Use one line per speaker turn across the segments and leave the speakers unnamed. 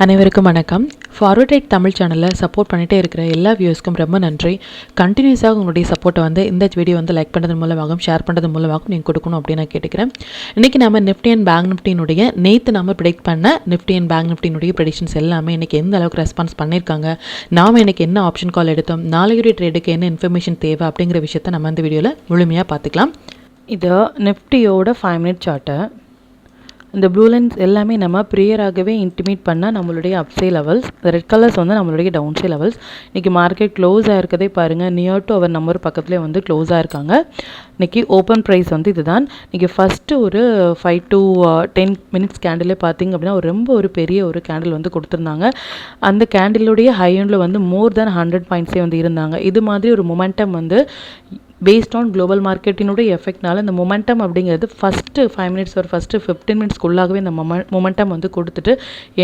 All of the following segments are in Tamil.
அனைவருக்கும் வணக்கம். ஃபார்வர்ட் ரைட் தமிழ் சேனலில் சப்போர்ட் பண்ணிகிட்டே இருக்கிற எல்லா வியூஸ்க்கும் ரொம்ப நன்றி. கண்டினியூஸாக உங்களுடைய சப்போர்ட்டை இந்த வீடியோ லைக் பண்ணுறது மூலமாகவும் ஷேர் பண்ணுறது மூலமாகவும் நீங்கள் கொடுக்கணும் அப்படின்னு நான் கேட்டுக்கிறேன். இன்றைக்கி நம்ம நிஃப்டி அண்ட் பேங்க் நிஃப்டினுடைய நேற்று நம்ம ப்ரெடிக்ட் பண்ண நிஃப்டி அண்ட் பேங்க் நிஃப்டினுடைய ப்ரெடிக்ஷன்ஸ் எல்லாமே இன்றைக்கி எந்த அளவுக்கு ரெஸ்பான்ஸ் பண்ணியிருக்காங்க, நாம் இன்றைக்கி என்ன ஆப்ஷன் கால் எடுத்தோம், நாளைக்குரிய ட்ரேடுக்கு என்ன இன்ஃபர்மேஷன் தேவை அப்படிங்கிற விஷயத்தை நம்ம இந்த வீடியோவில் முழுமையாக பார்த்துக்கலாம்.
இது நிஃப்டியோட 5 மினிட் சார்ட்டு. இந்த ப்ளூ லைன்ஸ் எல்லாமே நம்ம ப்ரியராகவே இன்டிமேட் பண்ணால் நம்மளுடைய அப்சே லெவல்ஸ், ரெட் கலர்ஸ் நம்மளுடைய டவுன்சே லெவல்ஸ். இன்றைக்கி மார்க்கெட் க்ளோஸ் ஆகிருக்கதே பாருங்கள், நியர் டு அவர் நம்பர் பக்கத்துலேயே க்ளோஸ் ஆகிருக்காங்க. இன்றைக்கி ஓப்பன் ப்ரைஸ் இதுதான். இன்றைக்கி ஃபஸ்ட்டு ஒரு 5 to 10 மினிட்ஸ் கேண்டிலே பார்த்திங்க அப்படின்னா ரொம்ப பெரிய ஒரு கேண்டில் கொடுத்துருந்தாங்க. அந்த கேண்டிலுடைய ஹை எண்டில் மோர் தென் 100 பாயிண்ட்ஸே இருந்தாங்க. இது மாதிரி ஒரு மொமெண்டம் பேஸ்ட் ஆன் குளோபல் மார்க்கெட்டினுடைய எஃபெக்ட்னால இந்த மொமெண்டம் அப்படிங்கிறது ஃபஸ்ட்டு 5 மினிட்ஸ் ஒரு ஃபஸ்ட்டு 15 மினிட்ஸ்க்குள்ளாகவே இந்த மொமெண்டம் கொடுத்துட்டு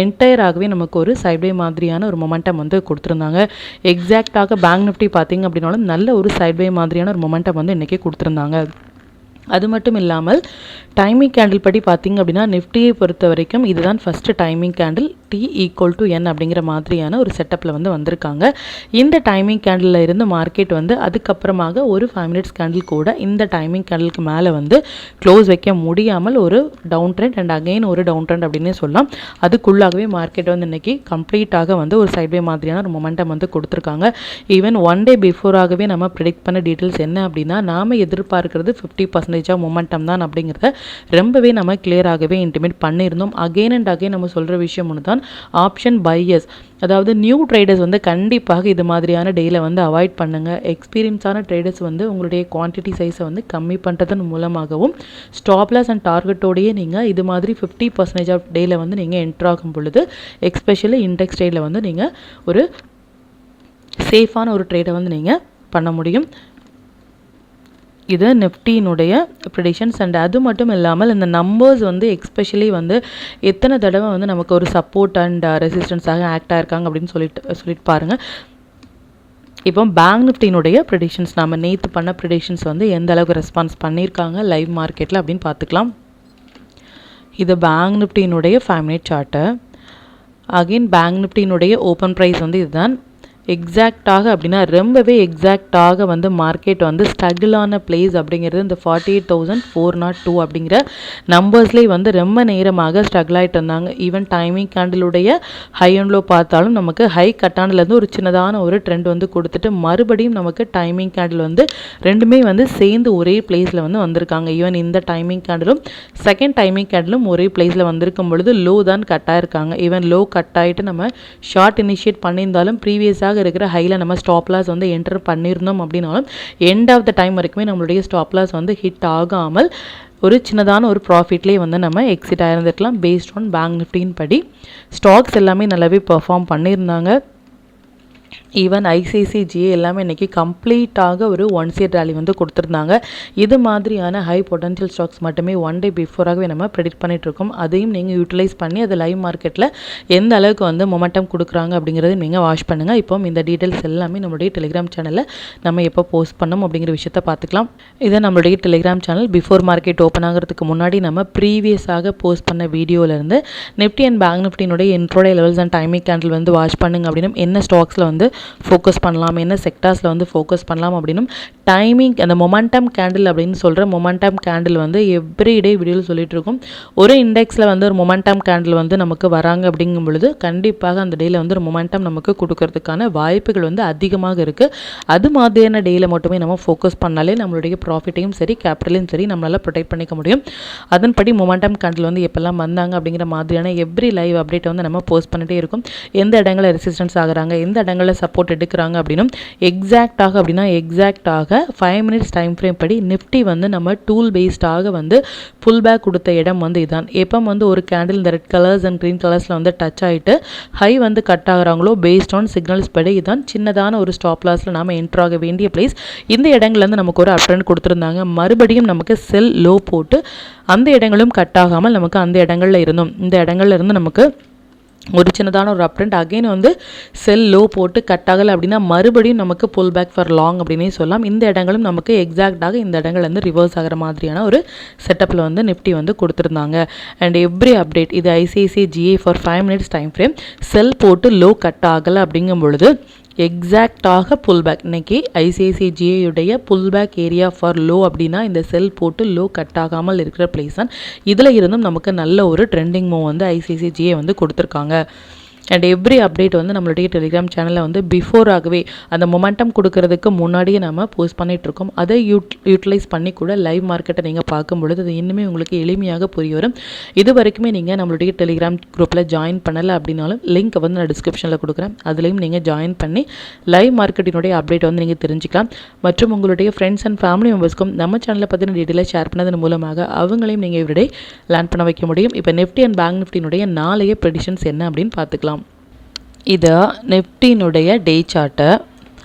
என்டையராகவே நமக்கு ஒரு சைட்வே மாதிரியான ஒரு மொமெண்டம் கொடுத்துருந்தாங்க. எக்ஸாக்டாக பேங்க் நிஃப்டி பார்த்திங்க அப்படின்னாலும் நல்ல ஒரு சைட்வே மாதிரியான ஒரு மொமெண்டம் இன்றைக்கி கொடுத்துருந்தாங்க. அது மட்டும் இல்லாமல் டைமிங் கேண்டில் படி பார்த்திங்க அப்படின்னா நிஃப்டியை பொறுத்த வரைக்கும் இதுதான் ஃபஸ்ட்டு டைமிங் கேண்டில் T=N அப்படிங்கிற மாதிரியான ஒரு செட்டப்பில் வந்திருக்காங்க. இந்த டைமிங் கேண்டிலில் இருந்து மார்க்கெட் அதுக்கப்புறமாக ஒரு 5 மினிட்ஸ் கேண்டில் கூட இந்த டைமிங் கேண்டிலுக்கு மேலே க்ளோஸ் வைக்க முடியாமல் ஒரு டவுன் ட்ரெண்ட் அண்ட் அகெயின் ஒரு டவுன் ட்ரெண்ட் அப்படின்னே சொல்லலாம். அதுக்குள்ளாகவே மார்க்கெட் இன்றைக்கி கம்ப்ளீட்டாக ஒரு சைட்வே மாதிரியான ஒரு மொமெண்டம் கொடுத்துருக்காங்க. ஈவன் ஒன் டே பிஃபோராகவே நம்ம ப்ரெடிக்ட் பண்ண டீட்டெயில்ஸ் என்ன அப்படின்னா நாம் எதிர்பார்க்கிறது 50% மொமெண்டம் தான் அப்படிங்கிறத ரொம்பவே நம்ம கிளியராகவே இன்டிமேட் பண்ணியிருந்தோம். அகெயின் அண்ட் அகெயின் நம்ம சொல்கிற விஷயம் ஒன்று தான், ஆப்ஷன் பையர்ஸ், அதாவது நியூ ட்ரேடர்ஸ் கண்டிப்பாக இது மாதிரியான டேயில் அவாய்ட் பண்ணுங்கள். எக்ஸ்பீரியன்ஸான ட்ரேடர்ஸ் உங்களுடைய குவான்டிட்டி சைஸை கம்மி பண்ணுறதன் மூலமாகவும் ஸ்டாப்லாஸ் அண்ட் டார்கெட்டோடையே நீங்கள் இது மாதிரி 50% ஆஃப் டேயில் நீங்கள் என்ட்ரு ஆகும் பொழுது எக்ஸ்பெஷலி இண்டெக்ஸ் ட்ரேடில் நீங்கள் ஒரு சேஃபான ஒரு ட்ரேடை நீங்கள் பண்ண முடியும். இது நிஃப்டியினுடைய ப்ரெடிக்ஷன்ஸ். அண்ட் அது மட்டும் இல்லாமல் இந்த நம்பர்ஸ் எக்ஸ்பெஷலி எத்தனை தடவை நமக்கு ஒரு சப்போர்ட் அண்ட் ரெசிஸ்டன்ஸாக ஆக்ட் ஆகிருக்காங்க அப்படின்னு சொல்லிட்டு பாருங்கள். இப்போ பேங்க் நிஃப்டியினுடைய ப்ரெடிக்ஷன்ஸ், நம்ம நேற்று பண்ண ப்ரெடிக்ஷன்ஸ் எந்த அளவுக்கு ரெஸ்பான்ஸ் பண்ணியிருக்காங்க லைவ் மார்க்கெட்டில் அப்படின்னு பார்த்துக்கலாம். இது பேங்க் நிஃப்டியினுடைய 5 மினிட் சார்ட்டு. அகெயின் பேங்க் நிஃப்டியினுடைய ஓப்பன் ப்ரைஸ் இதுதான். எக்ஸாக்டாக அப்படின்னா ரொம்பவே எக்ஸாக்டாக மார்க்கெட் ஸ்ட்ரகிளான பிளேஸ் அப்படிங்கிறது இந்த 48,402 அப்படிங்கிற நம்பர்ஸ்லேயே ரொம்ப நேரமாக ஸ்ட்ரகிள் ஆகிட்டு இருந்தாங்க. ஈவன் டைமிங் கேண்டிலுடைய ஹை அண்ட் லோ பார்த்தாலும் நமக்கு ஹை கட்டாண்டிலேருந்து ஒரு சின்னதான ஒரு ட்ரெண்ட் கொடுத்துட்டு மறுபடியும் நமக்கு டைமிங் கேண்டில் ரெண்டுமே சேர்ந்து ஒரே பிளேஸில் வந்திருக்காங்க. ஈவன் இந்த டைமிங் கேண்டிலும் செகண்ட் டைமிங் கேண்டிலும் ஒரே பிளேஸில் வந்திருக்கும் பொழுது லோ தான் கட் ஆகிருக்காங்க. ஈவன் லோ கட் ஆகிட்டு நம்ம ஷார்ட் இனிஷியேட் பண்ணியிருந்தாலும் ப்ரீவியஸாக இருக்கிற ஹைல நம்ம ஸ்டாப் லாஸ் என்டர் பண்ணியிருந்தோம் அப்படின்னாலும் எண்ட் ஆஃப் த டைம் வரைக்குமே நம்மளுடைய ஸ்டாப் லாஸ் ஹிட் ஆகாமல் ஒரு சின்னதான ஒரு ப்ராஃபிட்லேயே நம்ம எக்ஸிட் ஆகிருந்துருக்கலாம். பேஸ்ட் ஆன் பேங்க் நிஃப்டின் படி ஸ்டாக்ஸ் எல்லாமே நல்லாவே பெர்ஃபார்ம் பண்ணியிருந்தாங்க. ஈவன் ஐசிஐசிஐ எல்லாமே இன்றைக்கி கம்ப்ளீட்டாக ஒரு 1 சைட் ரேலி கொடுத்துருந்தாங்க. இது மாதிரியான ஹை பொட்டன்ஷியல் ஸ்டாக்ஸ் மட்டுமே ஒன் டே பிஃபோராகவே நம்ம ப்ரெடிக்ட் பண்ணிகிட்ருக்கோம். அதையும் நீங்கள் யூட்டிலைஸ் பண்ணி அது லைவ் மார்க்கெட்டில் எந்த அளவுக்கு மொமெண்டம் கொடுக்குறாங்க அப்படிங்கிறத நீங்கள் வாட்ச் பண்ணுங்கள். இப்போ இந்த டீட்டெயில்ஸ் எல்லாமே நம்மளுடைய டெலிகிராம் சேனலில் நம்ம எப்போ போஸ்ட் பண்ணோம் அப்படிங்கிற விஷயத்த பார்த்துக்கலாம். இதை நம்மளுடைய telegram channel before market open ஆகிறதுக்கு முன்னாடி நம்ம ப்ரீவியஸாக போஸ்ட் பண்ண வீடியோவிலேருந்து நிஃப்டி அண்ட் பேங்க் நிஃப்டினுடைய intraday levels and timing candle watch பண்ணுங்க அப்படின்னு என்ன ஸ்டாக்ஸில் ஃபோக்கஸ் பண்ணலாம், என்ன செக்டார்ஸில் ஃபோக்கஸ் பண்ணலாம் அப்படின்னும் டைமிங் அந்த மொமெண்டம் கேண்டில் அப்படின்னு சொல்கிற மொமெண்டம் கேண்டில் எவ்ரிடே வீடியோவில் சொல்லிட்டு இருக்கும். ஒரு இண்டெக்ஸில் ஒரு மொமெண்டம் கேண்டில் நமக்கு வராங்க அப்படிங்கும் பொழுது கண்டிப்பாக அந்த டேயில் ஒரு மொமெண்டம் நமக்கு கொடுக்கறதுக்கான வாய்ப்புகள் அதிகமாக இருக்குது. அது மாதிரியான டேயில் மட்டுமே நம்ம ஃபோக்கஸ் பண்ணாலே நம்மளுடைய ப்ராஃபிட்டையும் சரி கேபிட்டலையும் சரி நம்மளால் ப்ரொடெக்ட் பண்ணிக்க முடியும். அதன்படி மொமெண்டம் கேண்டில் எப்பெல்லாம் வந்தாங்க அப்படிங்கிற மாதிரியான எவ்ரி லைவ் அப்டேட் நம்ம போஸ்ட் பண்ணிகிட்டே இருக்கும். எந்த இடங்களில் ரெசிஸ்டன்ஸ் ஆகுறாங்க, எந்த இடங்களில் சப்போர்ட் எடுக்கிறாங்க அப்படின்னும் எக்ஸாக்டாக 5 மினிட்ஸ் டைம் ஃப்ரேம் படி நிஃப்டி நம்ம டூல் பேஸ்டாக புல் பேக் கொடுத்த இடம் இதுதான். எப்போ ஒரு கேண்டில் இந்த ரெட் கலர்ஸ் அண்ட் க்ரீன் கலர்ஸில் டச் ஆகிட்டு ஹை கட் ஆகிறாங்களோ பேஸ்ட் ஆன் சிக்னல்ஸ் படி இதுதான் சின்னதான ஒரு ஸ்டாப் லாஸில் நாம் என்ட்ரு ஆக வேண்டிய பிளேஸ். இந்த இடங்கள்லேருந்து நமக்கு ஒரு அப் ட்ரெண்ட் கொடுத்துருந்தாங்க. மறுபடியும் நமக்கு செல் லோ போட்டு அந்த இடங்களும் கட் ஆகாமல் நமக்கு அந்த இடங்களில் இருந்தோம். இந்த இடங்கள்ல இருந்து நமக்கு ஒரு சின்னதான ஒரு அப் ட்ரெண்ட் அகைன் வந்து செல் லோ போட்டு கட் ஆகலை அப்படின்னா மறுபடியும் நமக்கு புல் பேக் ஃபார் லாங் அப்படின்னே சொல்லலாம். இந்த இடங்களும் நமக்கு எக்ஸாக்டாக இந்த இடங்கள் வந்து ரிவர்ஸ் ஆகிற மாதிரியான ஒரு செட்டப்பில் வந்து நிஃப்டி வந்து கொடுத்துருந்தாங்க. அண்ட் எவ்ரி அப்டேட் இது ICICI GA for 5 minutes time frame sell போட்டு லோ கட் ஆகலை அப்படிங்கும் பொழுது எக்ஸாக்டாக புல் பேக் இன்றைக்கி ஐசிஐசிஐ ஜிஏயுடைய pull back area for low அப்படின்னா இந்த செல் போட்டு லோ கட் ஆகாமல் இருக்கிற பிளேஸ் தான். இதில் இருந்தும் நமக்கு நல்ல ஒரு ட்ரெண்டிங் மூவ் வந்து ஐசிஐசிஐ ஜிஏ வந்து கொடுத்துருக்காங்க. அண்ட் எவ்ரி அப்டேட் வந்து நம்மளுடைய டெலிகிராம் சேனலில் வந்து பிஃபோராகவே அந்த மொமெண்டம் கொடுக்கறதுக்கு முன்னாடியே நம்ம போஸ்ட் பண்ணிகிட்ருக்கோம். அதை யூட்டிலைஸ் பண்ணி கூட லைவ் மார்க்கெட்டை நீங்கள் பார்க்கும் பொழுது அது இன்னுமே உங்களுக்கு எளிமையாக புரிய வரும். இது வரைக்குமே நீங்கள் நம்மளுடைய டெலிகிராம் குரூப்பில் ஜாயின் பண்ணலை அப்படின்னாலும் லிங்க் வந்து நான் டிஸ்கிரிப்ஷனில் கொடுக்குறேன். அதுலேயும் நீங்கள் ஜாயின் பண்ணி லைவ் மார்க்கெட்டினுடைய அப்டேட் வந்து நீங்கள் தெரிஞ்சுக்கலாம். மற்றும் உங்களுடைய ஃப்ரெண்ட்ஸ் அண்ட் ஃபேமிலி மெம்பர்ஸ்க்கும் நம்ம சேனலை பற்றின டீட்டெயிலை ஷேர் பண்ணதன் மூலமாக அவங்களையும் நீங்கள் எவ்ரிடே லேர்ன் பண்ண வைக்க முடியும். இப்போ நிஃப்டி அண்ட் பேங்க் நிஃப்டினுடைய நாளைய ப்ரெடிஷன்ஸ் என்ன அப்படின்னு பார்த்துக்கலாம். இது நிஃப்டினுடைய டே சார்ட்டு.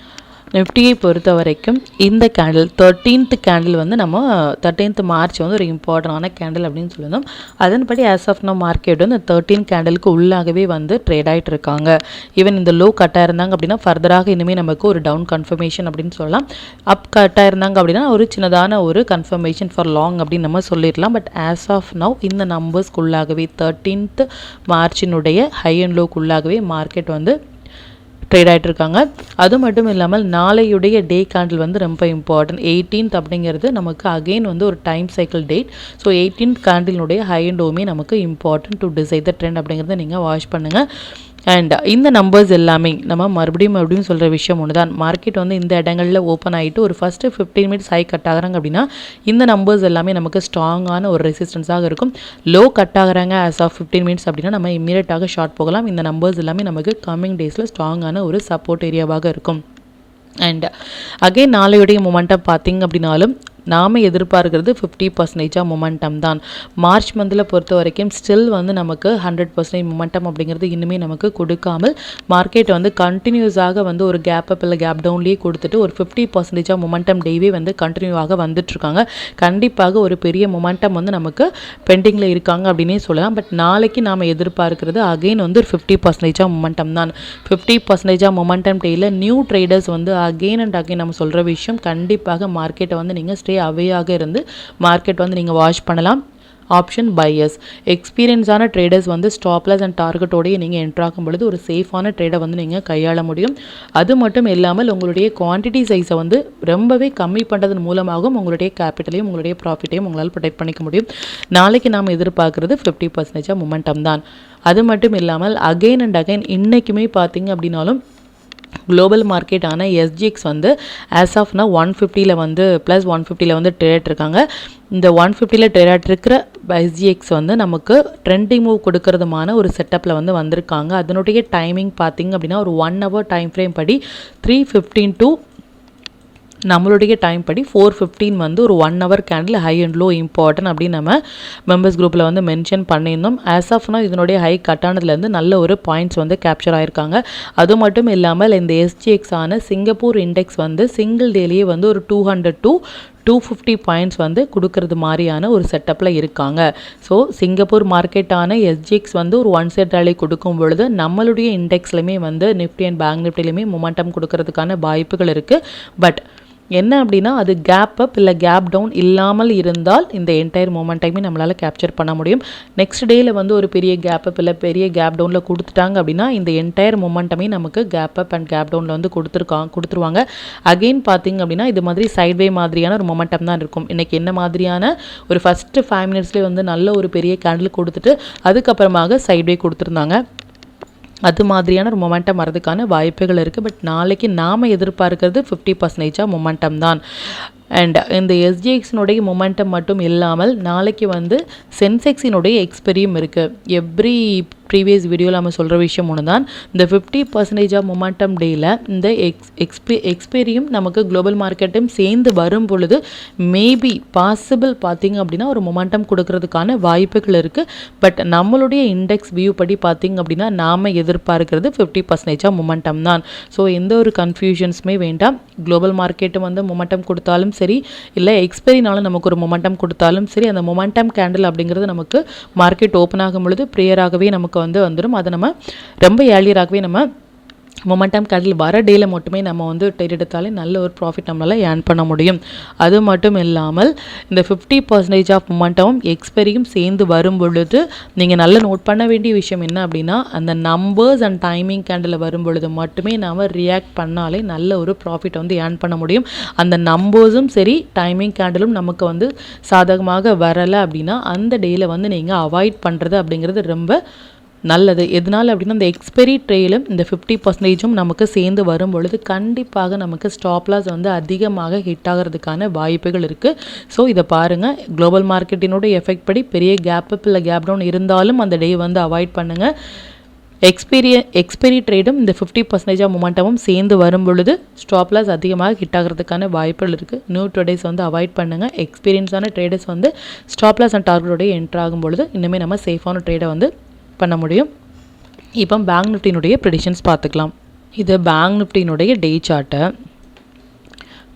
நிஃப்டியை பொறுத்த வரைக்கும் இந்த கேண்டில் 13th கேண்டில் வந்து நம்ம 13th மார்ச் வந்து ஒரு இம்பார்ட்டண்டான கேண்டில் அப்படின்னு சொல்லியிருந்தோம். அதன்படி ஆஸ் ஆஃப் நோ மார்க்கெட் வந்து 13 கேண்டிலுக்கு உள்ளாகவே வந்து ட்ரேட் ஆகிட்டு இருக்காங்க. ஈவன் இந்த லோ கட்டாக இருந்தாங்க அப்படின்னா ஃபர்தராக இனிமேல் நமக்கு ஒரு டவுன் கன்ஃபர்மேஷன் அப்படின்னு சொல்லலாம். அப் கட்டாக இருந்தாங்க அப்படின்னா ஒரு சின்னதான ஒரு கன்ஃபர்மேஷன் ஃபார் லாங் அப்படின்னு நம்ம சொல்லிடலாம். பட் ஆஸ் ஆஃப் நவ் இந்த நம்பர்ஸ்க்குள்ளாகவே 13th மார்ச்சினுடைய ஹை அண்ட் லோக்குள்ளாகவே மார்க்கெட் வந்து ட்ரேட் ஆகிட்டு இருக்காங்க. அது மட்டும் இல்லாமல் நாளையுடைய டே கேண்டில் வந்து ரொம்ப இம்பார்ட்டன்ட். 18th அப்படிங்கிறது நமக்கு அகெயின் வந்து ஒரு time cycle date. So 18th கேண்டிலுடைய ஹை அண்ட் லோவுமே நமக்கு important to decide the trend அப்படிங்கிறத நீங்கள் வாட்ச் பண்ணுங்கள். அண்ட் இந்த நம்பர்ஸ் எல்லாமே நம்ம மறுபடியும் சொல்கிற விஷயம் ஒன்று தான். மார்க்கெட் வந்து இந்த இடங்களில் ஓப்பன் ஆகிட்டு ஒரு ஃபஸ்ட்டு 15 minutes ஹை கட் ஆகிறாங்க அப்படின்னா இந்த நம்பர்ஸ் எல்லாமே நமக்கு ஸ்ட்ராங்கான ஒரு ரெசிஸ்டன்ஸாக இருக்கும். லோ கட் ஆகிறாங்க ஆஸ் ஆஃப் 15 minutes அப்படின்னா நம்ம இம்மீடியட்டாக ஷார்ட் போகலாம். இந்த நம்பர்ஸ் எல்லாமே நமக்கு கம்மிங் டேஸில் ஸ்ட்ராங்கான ஒரு சப்போர்ட் ஏரியாவாக இருக்கும். அண்ட் அகைன் நாளையுடைய மொமெண்டம் பார்த்திங்க அப்படின்னாலும் நாம் எதிர்பார்க்கிறது 50% மொமெண்டம் தான். மார்ச் மந்தில் பொறுத்த வரைக்கும் ஸ்டில் வந்து நமக்கு 100% மொமெண்டம் அப்படிங்கிறது இன்னுமே நமக்கு கொடுக்காமல் மார்க்கெட் வந்து கண்டினியூஸாக வந்து ஒரு கேப் அப் இல்லை கேப் டவுன்லேயே கொடுத்துட்டு ஒரு 50% மொமெண்டம் டேவே வந்து கண்டினியூவாக வந்துட்டுருக்காங்க. கண்டிப்பாக ஒரு பெரிய மொமெண்டம் வந்து நமக்கு பெண்டிங்கில் இருக்காங்க அப்படின்னே சொல்லலாம். பட் நாளைக்கு நாம் எதிர்பார்க்கிறது அகெயின் வந்து ஒரு 50% மொமெண்டம் தான். 50% மொமெண்டம் டேயில் நியூ ட்ரேடர்ஸ் வந்து அகெயின் அண்ட் அகெயின் நம்ம சொல்கிற விஷயம் கண்டிப்பாக மார்க்கெட்டை வந்து நீங்கள் அவையாக இருந்து மார்க்கெட் வந்து நீங்கள் வாட்ச் பண்ணலாம். ஆப்ஷன் பையர்ஸ் எக்ஸ்பீரியன்ஸான ட்ரேடர்ஸ் வந்து ஸ்டாப்லஸ் அண்ட் டார்கெட்டோடையே நீங்கள் என்ட்ராகும் பொழுது ஒரு சேஃபான ட்ரேடை வந்து நீங்கள் கையாள முடியும். அது மட்டும் இல்லாமல் உங்களுடைய குவான்டிட்டி சைஸை வந்து ரொம்பவே கம்மி பண்ணுறதன் மூலமாகவும் உங்களுடைய கேபிட்டலையும் உங்களுடைய ப்ராஃபிட்டையும் உங்களால் ப்ரொடெக்ட் பண்ணிக்க முடியும். நாளைக்கு நாம் எதிர்பார்க்குறது 50% மொமெண்டம் தான். அது மட்டும் இல்லாமல் அகைன் அண்ட் அகைன் இன்றைக்குமே பார்த்தீங்க அப்படின்னாலும் குளோபல் மார்க்கெட்டான எஸ்ஜிஎக்ஸ் வந்து ஆஸ் ஆஃப் நவ் 150 வந்து ப்ளஸ் 150 வந்து ட்ரேட் இருக்காங்க. இந்த 150 ட்ரேட் இருக்கிற எஸ்ஜிஎக்ஸ் வந்து நமக்கு ட்ரெண்டிங் மூவ் கொடுக்கறதுமான ஒரு செட்டப்பில் வந்து வந்திருக்காங்க. அதனுடைய டைமிங் பார்த்திங்க அப்படின்னா ஒரு 1 hour டைம் ஃப்ரேம் படி 3:15 to நம்மளுடைய டைம் படி 4:15 வந்து ஒரு 1 hour candle high and low important அப்படின்னு நம்ம மெம்பர்ஸ் குரூப்பில் வந்து மென்ஷன் பண்ணியிருந்தோம். ஆஸ் ஆஃப் நவ் இதனுடைய ஹை கட்டானதுலேருந்து நல்ல ஒரு பாயிண்ட்ஸ் வந்து கேப்சர் ஆகிருக்காங்க. அது மட்டும் இல்லாமல் இந்த எஸ்ஜிஎக்ஸ் ஆன சிங்கப்பூர் இண்டெக்ஸ் வந்து சிங்கிள் டேலேயே வந்து ஒரு 200 to 250 பாயிண்ட்ஸ் வந்து கொடுக்கறது மாதிரியான ஒரு செட்டப்பில் இருக்காங்க. ஸோ சிங்கப்பூர் மார்க்கெட்டான எஸ்ஜிஎக்ஸ் வந்து ஒரு ஒன் சைட் ரேலி கொடுக்கும் பொழுது நம்மளுடைய இண்டெக்ஸ்லையுமே வந்து நிஃப்டி அண்ட் பேங்க் நிஃப்டிலையுமே மொமெண்டம் கொடுக்கறதுக்கான வாய்ப்புகள் இருக்குது. பட் என்ன அப்படின்னா அது கேப் அப் இல்லை கேப் டவுன் இல்லாமல் இருந்தால் இந்த என்டையர் மொமெண்டைமே நம்மளால் கேப்சர் பண்ண முடியும். நெக்ஸ்ட் டேயில் வந்து ஒரு பெரிய கேப் அப் இல்லை பெரிய கேப் டவுனில் கொடுத்துட்டாங்க அப்படின்னா இந்த என்டையர் மொமெண்டமே நமக்கு கேப் அப் அண்ட் கேப் டவுனில் வந்து கொடுத்துருவாங்க. அகெயின் பார்த்திங்க அப்படின்னா இது மாதிரி சைட்வே மாதிரியான ஒரு மொமெண்டம் தான் இருக்கும். இன்றைக்கி என்ன மாதிரியான ஒரு ஃபஸ்ட்டு 5 minutesலேயே வந்து நல்ல ஒரு பெரிய கேண்டில் கொடுத்துட்டு அதுக்கப்புறமாக சைட்வே கொடுத்துருந்தாங்க. அது மாதிரியான ஒரு மொமெண்டம் வரதுக்கான வாய்ப்புகள் இருக்குது. பட் நாளைக்கு நாம் எதிர்பார்க்கிறது 50% மொமெண்டம் தான். அண்ட் இந்த எஸ்ஜிஎக்ஸினுடைய மொமெண்டம் மட்டும் இல்லாமல் நாளைக்கு வந்து சென்செக்ஸினுடைய எக்ஸ்பெரியும் இருக்குது. எவ்ரி ப்ரீவியஸ் வீடியோவில் நம்ம சொல்கிற விஷயம் ஒன்று தான். இந்த 50% மொமெண்டம் டேயில் இந்த எக்ஸ்பெரியும் நமக்கு குளோபல் மார்க்கெட்டும் சேர்ந்து வரும் பொழுது மேபி பாசிபிள் பார்த்திங்க அப்படின்னா ஒரு மொமெண்டம் கொடுக்கறதுக்கான வாய்ப்புகள் இருக்குது. பட் நம்மளுடைய இண்டெக்ஸ் வியூ படி பார்த்திங்க அப்படின்னா நாம் எதிர்பார்க்கிறது 50% மொமெண்டம் தான். ஸோ எந்த ஒரு கன்ஃபியூஷன்ஸுமே வேண்டாம். குளோபல் மார்க்கெட்டும் வந்து மொமெண்டம் கொடுத்தாலும் சரி, இல்லை எக்ஸ்பைரினாலும் நமக்கு ஒரு மொமெண்டம் கொடுத்தாலும் சரி, அந்த மொமெண்டம் கேண்டில் அப்படிங்கிறது நமக்கு மார்க்கெட் ஓப்பன் ஆகும் பொழுது ப்ரேயராகவே நமக்கு வந்துடும். அதை நம்ம ரொம்ப ஏர்லியராகவே நம்ம மொமெண்டம் கேண்டில் வர டேயில் மட்டுமே நம்ம ட்ரேட் எடுத்தாலே நல்ல ஒரு ப்ராஃபிட் நம்மளால் ஏர்ன் பண்ண முடியும். அது மட்டும் இல்லாமல் இந்த 50% ஆஃப் மொமெண்டமும் எக்ஸ்பைரியும் சேர்ந்து வரும் பொழுது நீங்கள் நல்லா நோட் பண்ண வேண்டிய விஷயம் என்ன அப்படின்னா, அந்த நம்பர்ஸ் அண்ட் டைமிங் கேண்டில் வரும் பொழுது மட்டுமே நாம் ரியாக்ட் பண்ணாலே நல்ல ஒரு ப்ராஃபிட் ஏர்ன் பண்ண முடியும். அந்த நம்பர்ஸும் சரி, டைமிங் கேண்டிலும் நமக்கு சாதகமாக வரலை அப்படின்னா அந்த டேயில் நீங்கள் அவாய்ட் பண்ணுறது அப்படிங்கிறது ரொம்ப நல்லது. எதனால் அப்படின்னா, இந்த எக்ஸ்பைரி ட்ரேலும் இந்த 50%ம் நமக்கு சேர்ந்து வரும் பொழுது கண்டிப்பாக நமக்கு ஸ்டாப் லாஸ் அதிகமாக ஹிட் ஆகிறதுக்கான வாய்ப்புகள் இருக்குது. ஸோ இதை பாருங்கள், குளோபல் மார்க்கெட்டினோட எஃபெக்ட் படி பெரிய கேப் அப் இல்லை கேப் டவுன் இருந்தாலும் அந்த டே அவாய்ட் பண்ணுங்கள். எக்ஸ்பைரி ட்ரேடும் இந்த 50% ஆஃப் மொமெண்டமும் சேர்ந்து வரும் பொழுது ஸ்டாப் லாஸ் அதிகமாக ஹிட் ஆகிறதுக்கான வாய்ப்புகள் இருக்குது. நியூ ட்ரேடர்ஸ் அவாய்ட் பண்ணுங்கள். எக்ஸ்பீரியன்ஸான ட்ரேடர்ஸ் ஸ்டாப் லாஸ் அண்ட் டார்கெட்டோடைய என்ட்ரு ஆகும் பொழுது இன்னுமே நம்ம சேஃபான ட்ரேடை பண்ண முடியும். இப்போ பேங்க் நிஃப்டியினுடைய ப்ரெடிக்ஷன்ஸ் பார்த்துக்கலாம். இது பேங்க் நிஃப்டியினுடைய டே சார்ட்டு.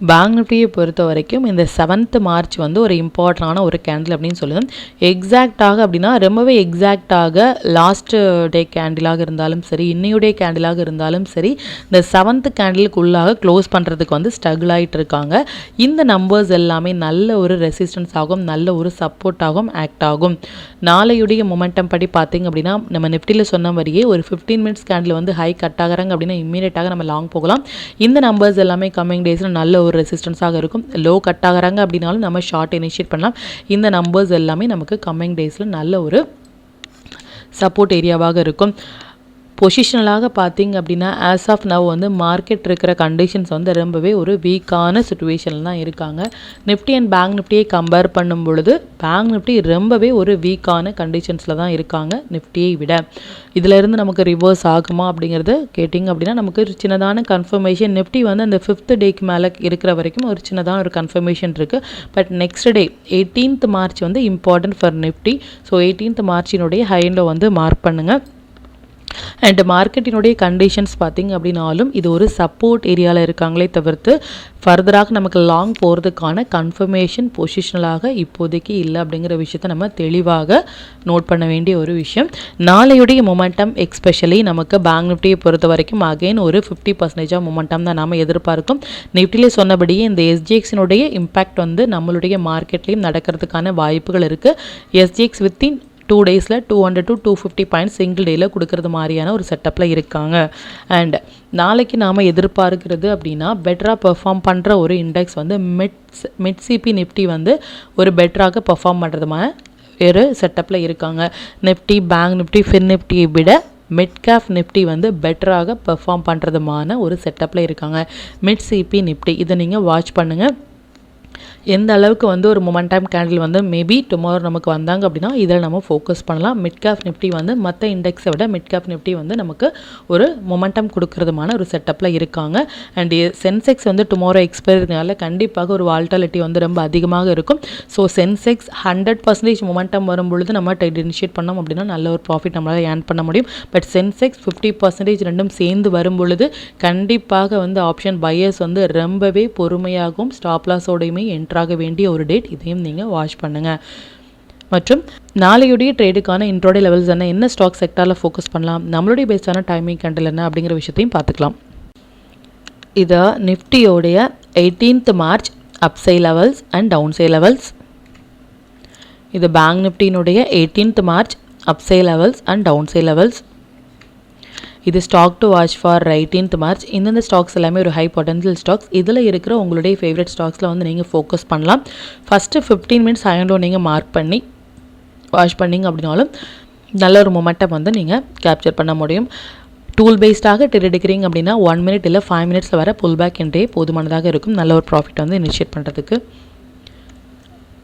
பேங்க் நிஃப்டியை பொறுத்த வரைக்கும் இந்த 7th மார்ச் ஒரு இம்பார்ட்டண்டான ஒரு கேண்டில் அப்படின்னு சொல்லுவேன். எக்ஸாக்டாக அப்படின்னா ரொம்பவே எக்ஸாக்டாக லாஸ்ட் டே கேண்டிலாக இருந்தாலும் சரி, இன்னையுடைய கேண்டிலாக இருந்தாலும் சரி, இந்த 7th கேண்டிலுக்கு உள்ளாக க்ளோஸ் பண்ணுறதுக்கு ஸ்ட்ரகிள் ஆகிட்டு இருக்காங்க. இந்த நம்பர்ஸ் எல்லாமே நல்ல ஒரு ரெசிஸ்டன்ஸ் ஆகும், நல்ல ஒரு சப்போர்ட் ஆகும், ஆக்ட் ஆகும். நாளையுடைய மொமெண்டம் படி பார்த்தீங்க அப்படின்னா, நம்ம நிஃப்டியில் சொன்ன மாதிரியே ஒரு 15 மினிட்ஸ் கேண்டில் ஹை கட் ஆகிறாங்க அப்படின்னா இம்மீடியட்டாக நம்ம லாங் போகலாம். இந்த நம்பர்ஸ் எல்லாமே கம்மிங் டேஸில் நல்ல ஒரு ரெசிஸ்டன்ஸாக இருக்கும். லோ கட் ஆகிறாங்க அப்படின்னாலும் நம்ம ஷார்ட் இனிஷியேட் பண்ணலாம். இந்த நம்பர்ஸ் எல்லாமே நமக்கு கம்மிங் டேஸில் நல்ல ஒரு சப்போர்ட் ஏரியாவாக இருக்கும். பொசிஷனலாக பார்த்தீங்க அப்படின்னா ஆஸ் ஆஃப் நவ் மார்க்கெட் இருக்கிற கண்டிஷன்ஸ் ரொம்பவே ஒரு வீக்கான சுச்சுவேஷனில் தான் இருக்காங்க. நிஃப்டி அண்ட் பேங்க் நிஃப்டியை கம்பேர் பண்ணும் பொழுது பேங்க் நிஃப்டி ரொம்பவே ஒரு வீக்கான கண்டிஷன்ஸில் தான் இருக்காங்க நிஃப்டியை விட. இதிலிருந்து நமக்கு ரிவர்ஸ் ஆகுமா அப்படிங்கிறது கேட்டிங்க அப்படின்னா நமக்கு ஒரு சின்னதான கன்ஃபர்மேஷன். நிஃப்டி அந்த 5th டேக்கு மேலே இருக்கிற வரைக்கும் ஒரு சின்னதான ஒரு கன்ஃபர்மேஷன் இருக்குது. But next day 18th March important for Nifty. So 18th மார்ச்சினுடைய ஹைண்டில் மார்க் பண்ணுங்கள். அண்ட் மார்க்கெட்டினுடைய கண்டிஷன்ஸ் பார்த்திங்க அப்படின்னாலும் இது ஒரு சப்போர்ட் ஏரியாவில் இருக்காங்களே தவிர்த்து ஃபர்தராக நமக்கு லாங் போகிறதுக்கான கன்ஃபர்மேஷன் பொசிஷனலாக இப்போதைக்கு இல்லை அப்படிங்கிற விஷயத்தை நம்ம தெளிவாக நோட் பண்ண வேண்டிய ஒரு விஷயம். நாளையுடைய மொமெண்டம் எக்ஸ்பெஷலி நமக்கு பேங்க் நிஃப்டியை பொறுத்த வரைக்கும் அகைன் ஒரு 50% ஆஃப் மொமெண்டம் தான் நாம் எதிர்பார்க்கும். நிஃப்டியிலே சொன்னபடியே இந்த எஸ்ஜிஎக்ஸினுடைய இம்பேக்ட் நம்மளுடைய மார்க்கெட்லேயும் நடக்கிறதுக்கான வாய்ப்புகள் இருக்குது. எஸ்ஜிஎக்ஸ் வித்தின் 2 டேஸில் 200 to 250 பாயிண்ட்ஸ் சிங்கிள் டேயில் கொடுக்கறது மாதிரியான ஒரு செட்டப்பில் இருக்காங்க. அண்ட் நாளைக்கு நாம் எதிர்பார்க்கிறது அப்படின்னா பெட்டராக பெர்ஃபார்ம் பண்ணுற ஒரு இண்டெக்ஸ் மிட் சிபி நிஃப்டி ஒரு பெட்டராக பெர்ஃபார்ம் பண்ணுறதுமான ஒரு செட்டப்பில் இருக்காங்க. நிஃப்டி, பேங்க் நிஃப்டி, ஃபின் நிஃப்டியை விட மிட் கேப் நிஃப்டி பெட்டராக பெர்ஃபார்ம் பண்ணுறதுமான ஒரு செட்டப்பில் இருக்காங்க. மிட் சிபி நிஃப்டி இதை நீங்கள் வாட்ச் பண்ணுங்கள். எந்த அளவுக்கு ஒரு மொமெண்டம் கேண்டில் மேபி டுமாரோ நமக்கு வந்தாங்க அப்படின்னா இதில் நம்ம ஃபோக்கஸ் பண்ணலாம். மிட் கேப் நிஃப்டி மற்ற இண்டெக்ஸை விட மிட் கேப் நிஃப்டி நமக்கு ஒரு மொமெண்டம் கொடுக்கறதுமான ஒரு செட்டப்பில் இருக்காங்க. அண்ட் சென்செக்ஸ் டுமாரோ எக்ஸ்பைரினால கண்டிப்பாக ஒரு வால்டாலிட்டி ரொம்ப அதிகமாக இருக்கும். ஸோ சென்செக்ஸ் 100% மொமெண்டம் வரும் பொழுது நம்ம ட்ரேட் இனிஷியேட் பண்ணோம் அப்படின்னா நல்ல ஒரு ப்ராஃபிட் நம்மளால் ஏர்ன் பண்ண முடியும். பட் சென்செக்ஸ் 50% ரெண்டும் சேர்ந்து வரும் பொழுது கண்டிப்பாக ஆப்ஷன் பையர்ஸ் ரொம்பவே பொறுமையாகவும் ஸ்டாப் லாஸோடையுமே என்ட்ராக வேண்டிய ஒரு டேட். இதையும் நீங்கள் வாட்ச் பண்ணுங்கள். மற்றும் நாளையுடைய ட்ரேடுக்கான இன்ட்ரோடே லெவல்ஸ் என்ன ஸ்டாக் செக்டாரில் ஃபோக்கஸ் பண்ணலாம், நம்மளுடைய பேஸ்டான டைமிங் கேண்டில் என்ன அப்படிங்கிற விஷயத்தையும் பார்த்துக்கலாம். இதை நிஃப்டியோடைய 18th March upside levels and downside levels. இது பேங்க் நிஃப்டியினுடைய 18th March upside levels and downside levels. இது stock to watch for 18th March. இந்தந்த ஸ்டாக்ஸ் எல்லாமே ஒரு ஹை பொட்டன்ஷியல் ஸ்டாக்ஸ். இதில் இருக்கிற உங்களுடைய ஃபேவரட் ஸ்டாக்ஸில் நீங்கள் ஃபோக்கஸ் பண்ணலாம். ஃபஸ்ட்டு 15 மினிட்ஸ் ஹைண்டோ நீங்கள் மார்க் பண்ணி வாட்ச் பண்ணிங்க அப்படின்னாலும் நல்ல ஒரு மொமெண்டம் நீங்கள் கேப்சர் பண்ண முடியும். டூல் பேஸ்டாக ட்ரேட் எடுக்கிறீங்க அப்படின்னா 1 மினிட் இல்லை 5 மினிட்ஸில் வர புல் பேக் என்றே போதுமானதாக இருக்கும் நல்ல ஒரு ப்ராஃபிட் இனிஷியேட் பண்ணுறதுக்கு.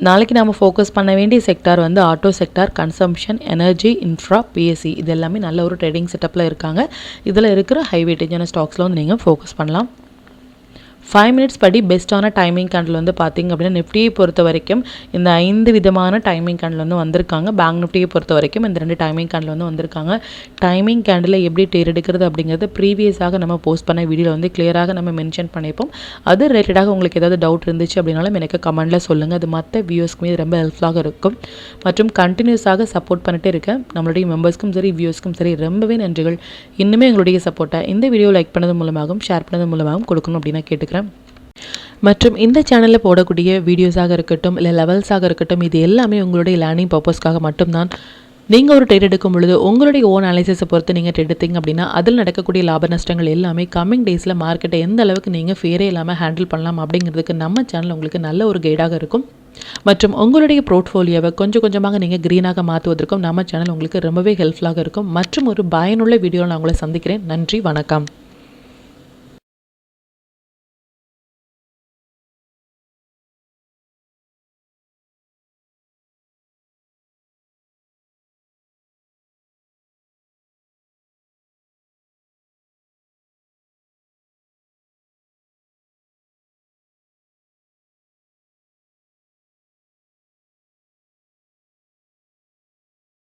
நாளைக்கு நம்ம ஃபோக்கஸ் பண்ண வேண்டிய sector auto sector, consumption, energy, infra, BSc இது எல்லாமே நல்ல ஒரு ட்ரேடிங் செட்டப்பில் இருக்காங்க. இதில் இருக்கிற ஹை வெயிட்டேஜான ஸ்டாக்ஸில் நீங்கள் ஃபோக்கஸ் பண்ணலாம். 5 மினிட்ஸ் படி பெஸ்ட்டான டைமிங் கேண்டில் வந்து பார்த்திங்க அப்படின்னா நிஃப்டியை பொறுத்த வரைக்கும் இந்த 5 விதமான டைமிங் கேண்டில் வந்து வந்திருக்காங்க. பேங்க் நிஃப்டியை பொறுத்த வரைக்கும் இந்த 2 டைமிங் கேண்டில் வந்து வந்திருக்காங்க. டைமிங் கேண்டில் எப்படி ட்ரேட் எடுக்கிறது அப்படிங்கிறது ப்ரீவியஸாக நம்ம போஸ்ட் பண்ண வீடியோவில் வந்து கிளியராக நம்ம மென்ஷன் பண்ணியிருப்போம். அது ரிலேட்டடாக உங்களுக்கு ஏதாவது டவுட் இருந்துச்சு அப்படின்னாலும் எனக்கு கமெண்ட்டில் சொல்லுங்கள். அது மற்ற வியூஸ்க்குமே ரொம்ப ஹெல்ப்ஃபுல்லாக இருக்கும். மற்றும் கண்டினியூஸாக சப்போர்ட் பண்ணிட்டே இருக்கேன் நம்மளுடைய மெம்பர்ஸ்க்கும் சரி வியூஸ்க்கும் சரி ரொம்பவே நன்றிகள். இன்னுமே எங்களுடைய சப்போர்ட்டை இந்த வீடியோ லைக் பண்ணது மூலமாகவும் ஷேர் பண்ணது மூலமாகவும் கொடுக்கணும் அப்படின்னு நான் கேட்டுக்கிறேன். மற்றும் இந்த சேனலில் போடக்கூடிய வீடியோஸாக இருக்கட்டும் இல்லை லெவல்ஸாக இருக்கட்டும் இது எல்லாமே உங்களுடைய லேர்னிங் பர்பஸ்க்காக மட்டும்தான். நீங்கள் ஒரு ட்ரேட் எடுக்கும் பொழுது உங்களுடைய ஓன் அனாலிசிஸை பொறுத்து நீங்கள் ட்ரேட் எடுத்தீங்க அப்படின்னா அதில் நடக்கக்கூடிய லாப நஷ்டங்கள் எல்லாமே கம்மிங் டேஸில் மார்க்கெட்டை எந்த அளவுக்கு நீங்கள் ஃபேரே இல்லாமல் ஹேண்டில் பண்ணலாம் அப்படிங்கிறதுக்கு நம்ம சேனல் உங்களுக்கு நல்ல ஒரு கைடாக இருக்கும். மற்றும் உங்களுடைய போர்ட்ஃபோலியோவை கொஞ்சம் கொஞ்சமாக நீங்கள் க்ரீனாக மாற்றுவதற்கும் நம்ம சேனல் உங்களுக்கு ரொம்பவே ஹெல்ப்ஃபுல்லாக இருக்கும். மற்றும் ஒரு பயனுள்ள வீடியோவில் நான் உங்களை சந்திக்கிறேன். நன்றி, வணக்கம்.